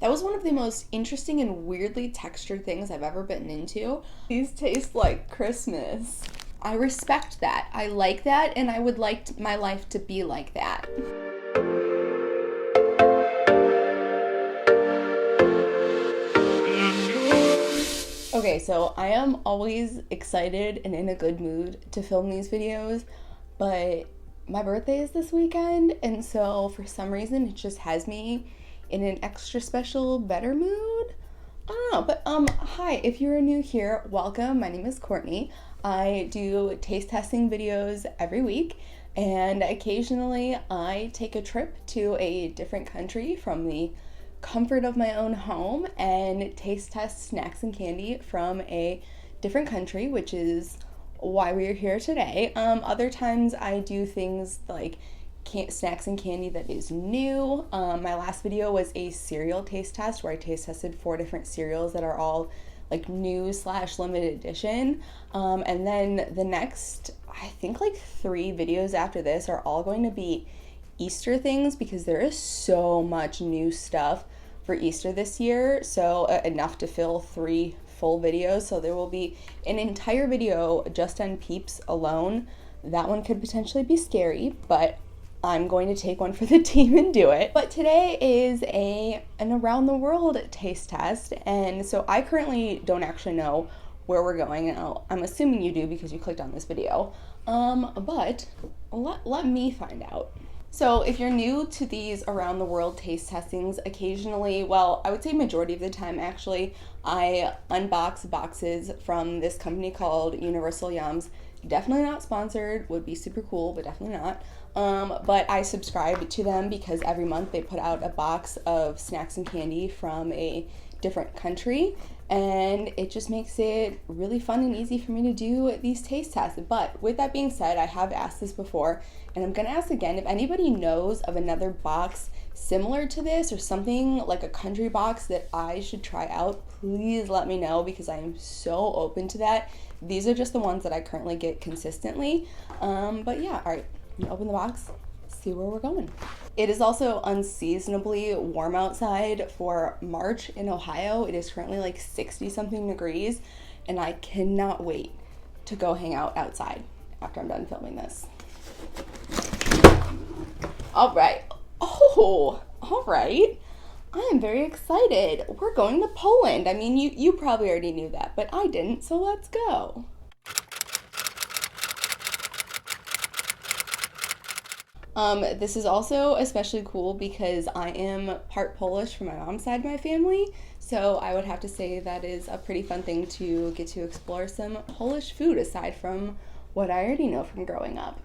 That was one of the most interesting and weirdly textured things I've ever bitten into. These taste like Christmas. I respect that. I like that, and I would like my life to be like that. Okay, so I am always excited and in a good mood to film these videos, but my birthday is this weekend, and so for some reason it just has me in an extra special, better mood. I don't know, but hi, if you're new here, welcome. My name is Courtney. I do taste testing videos every week, and occasionally I take a trip to a different country from the comfort of my own home and taste test snacks and candy from a different country, which is why we are here today. Other times I do things like snacks and candy that is new. My last video was a cereal taste test where I taste tested 4 different cereals that are all like new / limited edition. And then the next, I think like 3 videos after this are all going to be Easter things, because there is so much new stuff for Easter this year, so enough to fill 3 full videos. So there will be an entire video just on Peeps alone. That one could potentially be scary, but I'm going to take one for the team and do it. But today is an around the world taste test, and so I currently don't actually know where we're going. I'm assuming you do because you clicked on this video, but let me find out. So if you're new to these around the world taste testings, occasionally, well, I would say majority of the time actually, I unbox boxes from this company called Universal Yums. Definitely not sponsored, would be super cool, but definitely not. But I subscribe to them because every month they put out a box of snacks and candy from a different country, and it just makes it really fun and easy for me to do these taste tests. But with that being said, I have asked this before, and I'm gonna ask again. If anybody knows of another box similar to this or something like a country box that I should try out, please let me know, because I am so open to that. These are just the ones that I currently get consistently. But yeah, all right, I'm gonna open the box, see where we're going. It is also unseasonably warm outside for March in Ohio. It is currently like 60 something degrees, and I cannot wait to go hang out outside after I'm done filming this. All right. Oh, all right. I am very excited. We're going to Poland. I mean, you probably already knew that, but I didn't, so let's go. This is also especially cool because I am part Polish from my mom's side of my family, so I would have to say that is a pretty fun thing to get to explore some Polish food aside from what I already know from growing up.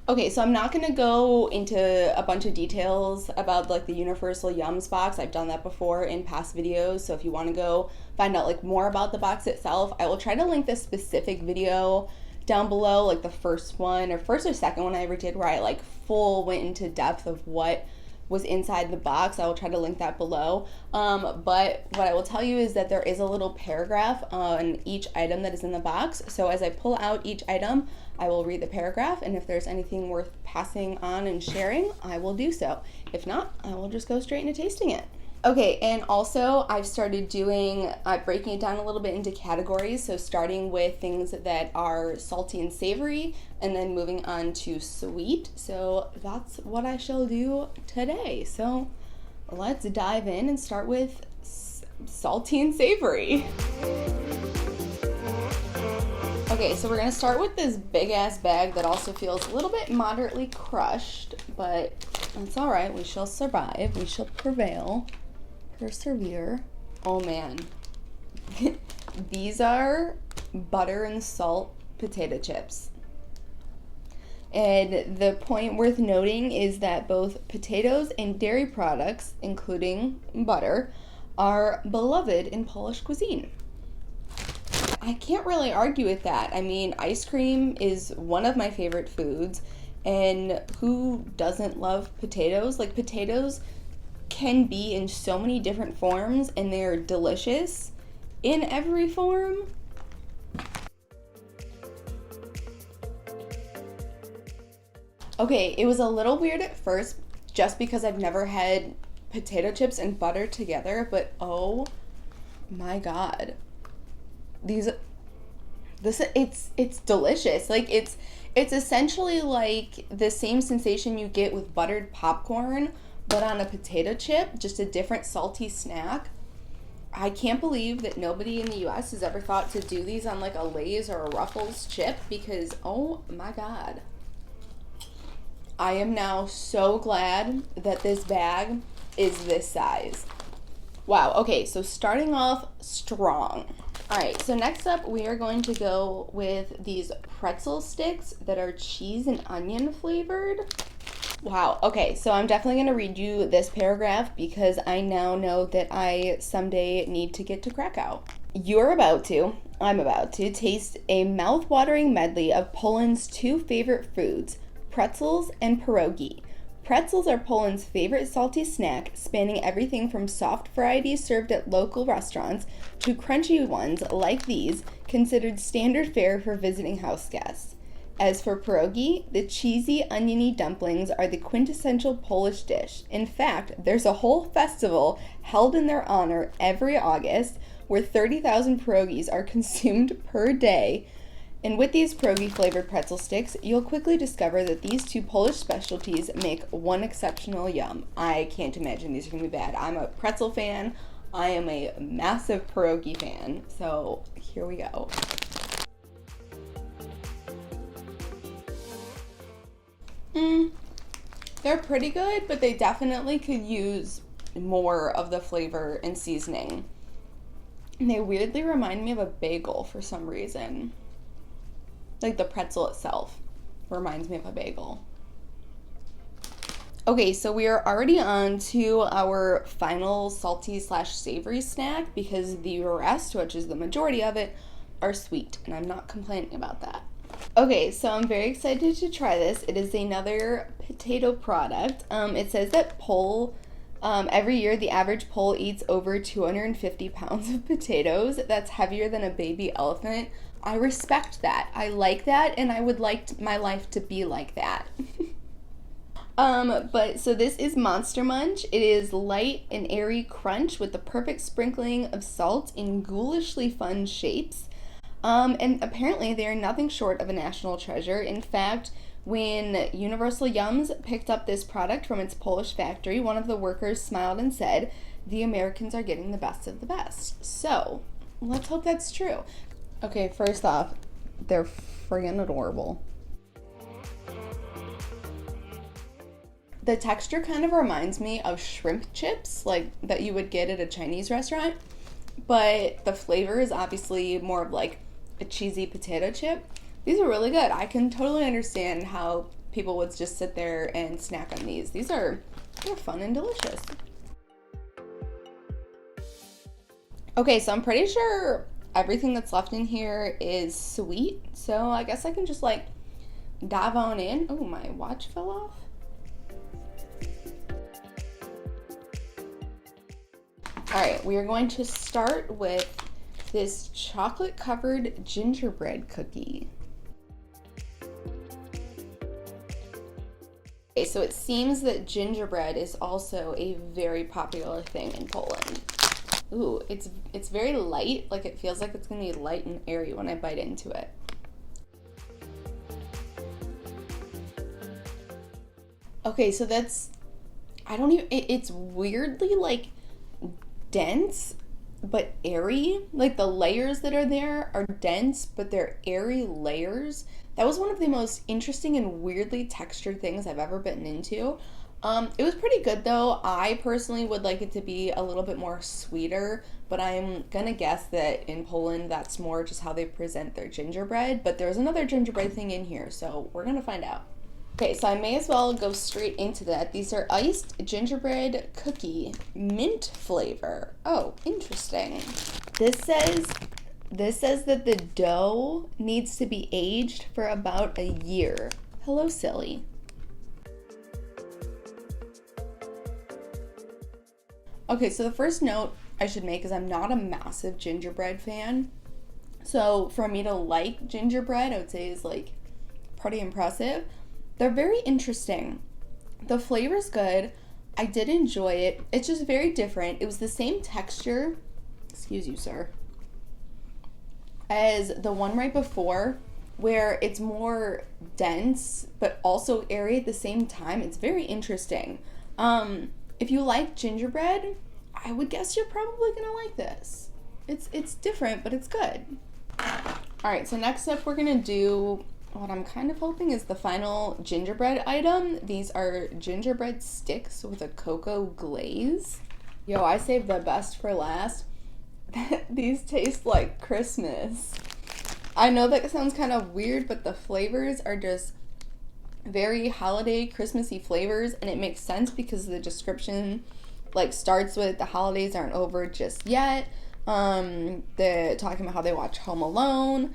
Okay, so I'm not going to go into a bunch of details about like the Universal Yums box. I've done that before in past videos, so if you want to go find out like more about the box itself, I will try to link this specific video down below, like the first or second one I ever did where I like went into depth of what was inside the box. I will try to link that below. But what I will tell you is that there is a little paragraph on each item that is in the box. So as I pull out each item, I will read the paragraph, and if there's anything worth passing on and sharing, I will do so. If not, I will just go straight into tasting it. Okay, and also I've started breaking it down a little bit into categories, so starting with things that are salty and savory, and then moving on to sweet. So that's what I shall do today. So let's dive in and start with salty and savory. Okay, so we're gonna start with this big ass bag that also feels a little bit moderately crushed, but that's all right. We shall survive. We shall prevail. Persevere. Oh man. These are butter and salt potato chips. And the point worth noting is that both potatoes and dairy products, including butter, are beloved in Polish cuisine. I can't really argue with that. I mean, ice cream is one of my favorite foods, and who doesn't love potatoes? Like, potatoes can be in so many different forms, and they're delicious in every form. Okay, it was a little weird at first just because I've never had potato chips and butter together, but oh my god. These it's delicious. Like it's essentially like the same sensation you get with buttered popcorn, but on a potato chip, just a different salty snack. I can't believe that nobody in the US has ever thought to do these on like a Lay's or a Ruffles chip, because oh my god. I am now so glad that this bag is this size. Wow, okay, so starting off strong. All right, so next up we are going to go with these pretzel sticks that are cheese and onion flavored. Wow, okay, so I'm definitely going to read you this paragraph because I now know that I someday need to get to Krakow. I'm about to taste a mouth-watering medley of Poland's two favorite foods, pretzels and pierogi. Pretzels are Poland's favorite salty snack, spanning everything from soft varieties served at local restaurants to crunchy ones like these, considered standard fare for visiting house guests. As for pierogi, the cheesy, oniony dumplings are the quintessential Polish dish. In fact, there's a whole festival held in their honor every August where 30,000 pierogis are consumed per day. And with these pierogi-flavored pretzel sticks, you'll quickly discover that these two Polish specialties make one exceptional yum. I can't imagine these are going to be bad. I'm a pretzel fan. I am a massive pierogi fan. So here we go. They're pretty good, but they definitely could use more of the flavor and seasoning. And they weirdly remind me of a bagel for some reason. Like the pretzel itself reminds me of a bagel. Okay, so we are already on to our final salty/savory snack because the rest, which is the majority of it, are sweet, and I'm not complaining about that. Okay, so I'm very excited to try this. It is another potato product. It says that every year the average Pole eats over 250 pounds of potatoes. That's heavier than a baby elephant. I respect that. I like that, and I would like my life to be like that. But so this is Monster Munch. It is light and airy crunch with the perfect sprinkling of salt in ghoulishly fun shapes. And apparently they are nothing short of a national treasure. In fact, when Universal Yums picked up this product from its Polish factory, one of the workers smiled and said, "The Americans are getting the best of the best." So, let's hope that's true. Okay, first off, they're friggin' adorable. The texture kind of reminds me of shrimp chips, like that you would get at a Chinese restaurant, but the flavor is obviously more of like a cheesy potato chip. These are really good. I can totally understand how people would just sit there and snack on these. They're fun and delicious. Okay, so I'm pretty sure everything that's left in here is sweet, so I guess I can just like dive on in. Oh, my watch fell off. All right, we are going to start with this chocolate covered gingerbread cookie. Okay, so it seems that gingerbread is also a very popular thing in Poland. Ooh, it's very light, like it feels like it's gonna be light and airy when I bite into it. Okay, so it's weirdly like dense but airy. Like the layers that are there are dense, but they're airy layers. That was one of the most interesting and weirdly textured things I've ever bitten into. It was pretty good though. I personally would like it to be a little bit more sweeter, but I'm gonna guess that in Poland that's more just how they present their gingerbread. But there's another gingerbread thing in here, so we're gonna find out. Okay, so I may as well go straight into that. These are iced gingerbread cookie mint flavor. Oh, interesting. This says that the dough needs to be aged for about a year. Hello, silly. Okay, so the first note I should make is I'm not a massive gingerbread fan. So for me to like gingerbread, I would say is like pretty impressive. They're very interesting. The flavor's good. I did enjoy it. It's just very different. It was the same texture, excuse you, sir, as the one right before, where it's more dense but also airy at the same time. It's very interesting. If you like gingerbread, I would guess you're probably gonna like this. It's different, but it's good. All right, so next up we're gonna do what I'm kind of hoping is the final gingerbread item. These are gingerbread sticks with a cocoa glaze. Yo, I saved the best for last. These taste like Christmas. I know that sounds kind of weird, but the flavors are just very holiday Christmassy flavors, and it makes sense because the description like starts with the holidays aren't over just yet. They're talking about how they watch Home Alone,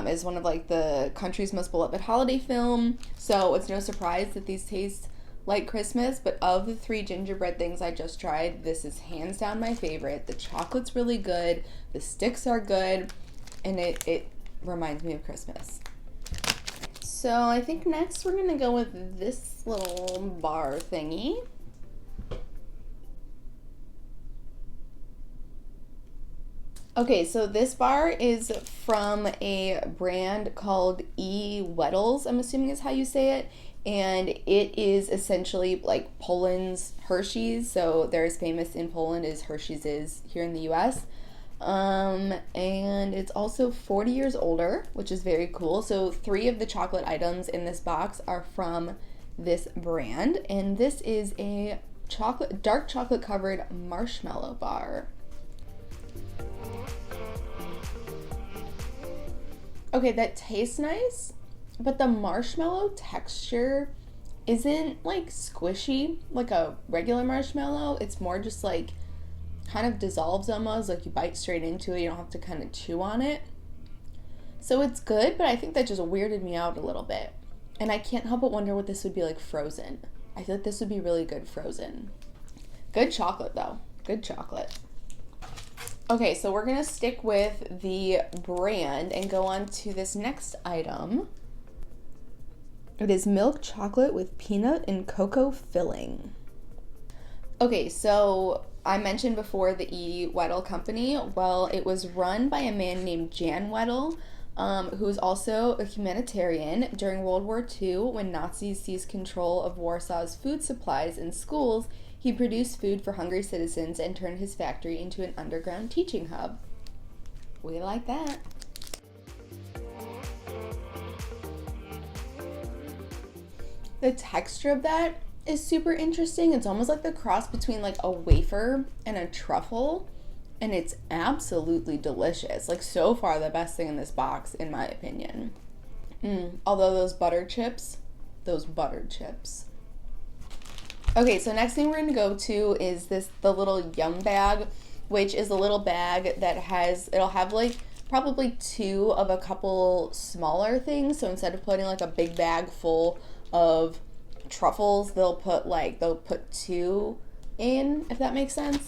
is one of like the country's most beloved holiday film. So it's no surprise that these taste like Christmas. But of the 3 gingerbread things I just tried, this is hands down my favorite. The chocolate's really good, the sticks are good, and it reminds me of Christmas. So I think next we're gonna go with this little bar thingy. Okay, so this bar is from a brand called Weddles, I'm assuming is how you say it. And it is essentially like Poland's Hershey's. So they're as famous in Poland as Hershey's is here in the US. And it's also 40 years older, which is very cool. So 3 of the chocolate items in this box are from this brand. And this is a dark chocolate covered marshmallow bar. Okay, that tastes nice, but the marshmallow texture isn't like squishy like a regular marshmallow. It's more just like kind of dissolves almost, like you bite straight into it. You don't have to kind of chew on it. So it's good, but I think that just weirded me out a little bit. And I can't help but wonder what this would be like frozen. I feel like this would be really good frozen. Good chocolate though, good chocolate. Okay, so we're gonna stick with the brand and go on to this next item. It is milk chocolate with peanut and cocoa filling. Okay, so I mentioned before the Weddle company. Well, it was run by a man named Jan Weddle, who was also a humanitarian. During World War II, when Nazis seized control of Warsaw's food supplies in schools, he produced food for hungry citizens and turned his factory into an underground teaching hub. We like that. The texture of that is super interesting. It's almost like the cross between like a wafer and a truffle, and it's absolutely delicious. Like so far the best thing in this box, in my opinion. Although those buttered chips. Okay, so next thing we're going to go to is the little Yum bag, which is a little bag that it'll have like probably 2 of a couple smaller things. So instead of putting like a big bag full of truffles, they'll put 2 in, if that makes sense.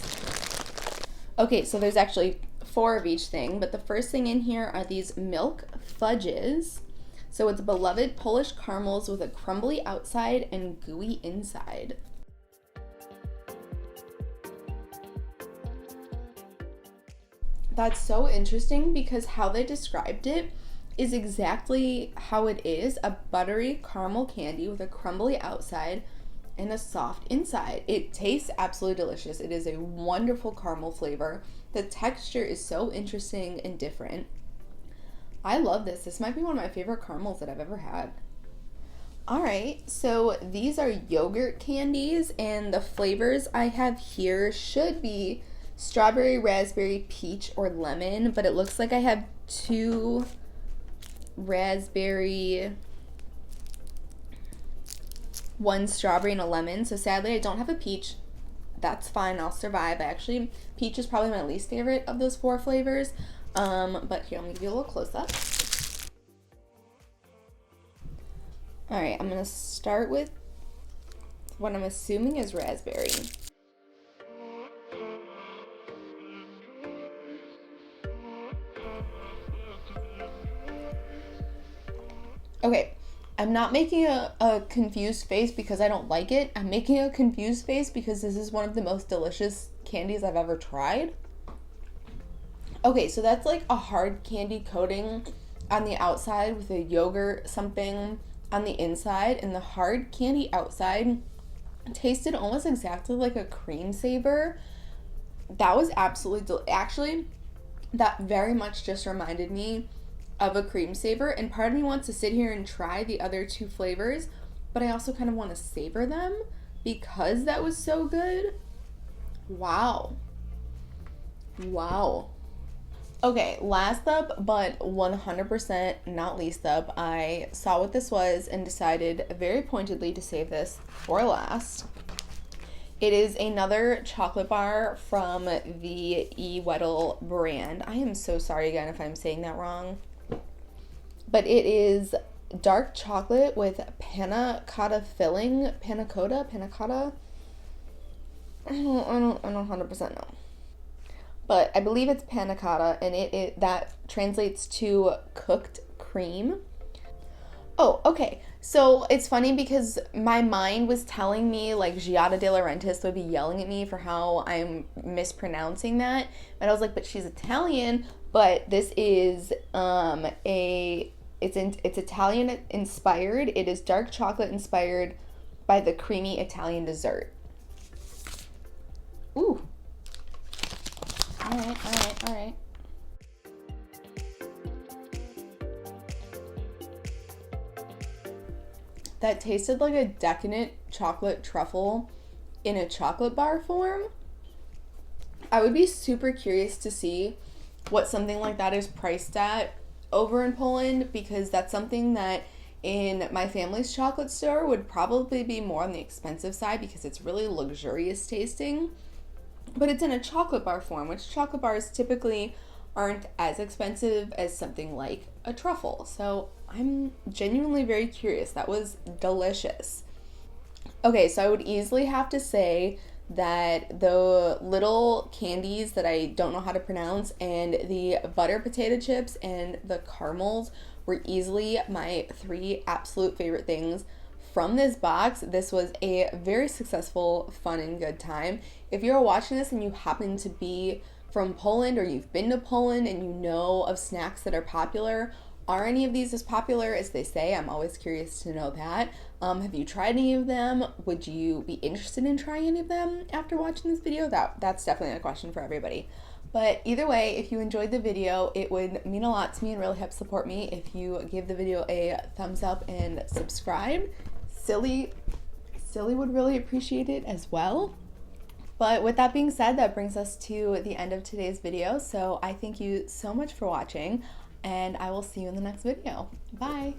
Okay, so there's actually 4 of each thing, but the first thing in here are these milk fudges. So it's beloved Polish caramels with a crumbly outside and gooey inside. That's so interesting because how they described it is exactly how it is, a buttery caramel candy with a crumbly outside and a soft inside. It tastes absolutely delicious. It is a wonderful caramel flavor. The texture is so interesting and different. I love this. This might be one of my favorite caramels that I've ever had. All right, so these are yogurt candies, and the flavors I have here should be strawberry, raspberry, peach, or lemon, but it looks like I have 2 raspberry, 1 strawberry, and a lemon. So sadly I don't have a peach. That's fine, I'll survive. Actually, peach is probably my least favorite of those 4 flavors. But here, let me give you a little close up. All right, I'm gonna start with what I'm assuming is raspberry. Okay, I'm not making a confused face because I don't like it. I'm making a confused face because this is one of the most delicious candies I've ever tried. Okay, so that's like a hard candy coating on the outside with a yogurt something on the inside, and the hard candy outside tasted almost exactly like a cream saver. That was absolutely actually, that very much just reminded me of a cream saver, and part of me wants to sit here and try the other two flavors, but I also kind of want to savor them because that was so good. Wow. Wow. Okay, last up, but 100% not least up, I saw what this was and decided very pointedly to save this for last. It is another chocolate bar from the Weddle brand. I am so sorry again if I'm saying that wrong. But it is dark chocolate with panna cotta filling. Panna cotta? I don't 100% know. But I believe it's panna cotta, and it that translates to cooked cream. Oh, okay. So it's funny because my mind was telling me like Giada De Laurentiis would be yelling at me for how I'm mispronouncing that. And I was like, but she's Italian, but this is it's Italian inspired. It is dark chocolate inspired by the creamy Italian dessert. Ooh. All right. That tasted like a decadent chocolate truffle in a chocolate bar form. I would be super curious to see what something like that is priced at over in Poland, because that's something that in my family's chocolate store would probably be more on the expensive side because it's really luxurious tasting. But it's in a chocolate bar form, which chocolate bars typically aren't as expensive as something like a truffle. So I'm genuinely very curious. That was delicious. Okay, so I would easily have to say that the little candies that I don't know how to pronounce and the butter potato chips and the caramels were easily my three absolute favorite things from this box. This was a very successful, fun, and good time. If you're watching this and you happen to be from Poland, or you've been to Poland and you know of snacks that are popular, are any of these as popular as they say? I'm always curious to know that. Have you tried any of them? Would you be interested in trying any of them after watching this video? That's definitely a question for everybody. But either way, if you enjoyed the video, it would mean a lot to me and really help support me if you give the video a thumbs up and subscribe. Silly would really appreciate it as well. But with that being said, that brings us to the end of today's video. So I thank you so much for watching, and I will see you in the next video. Bye.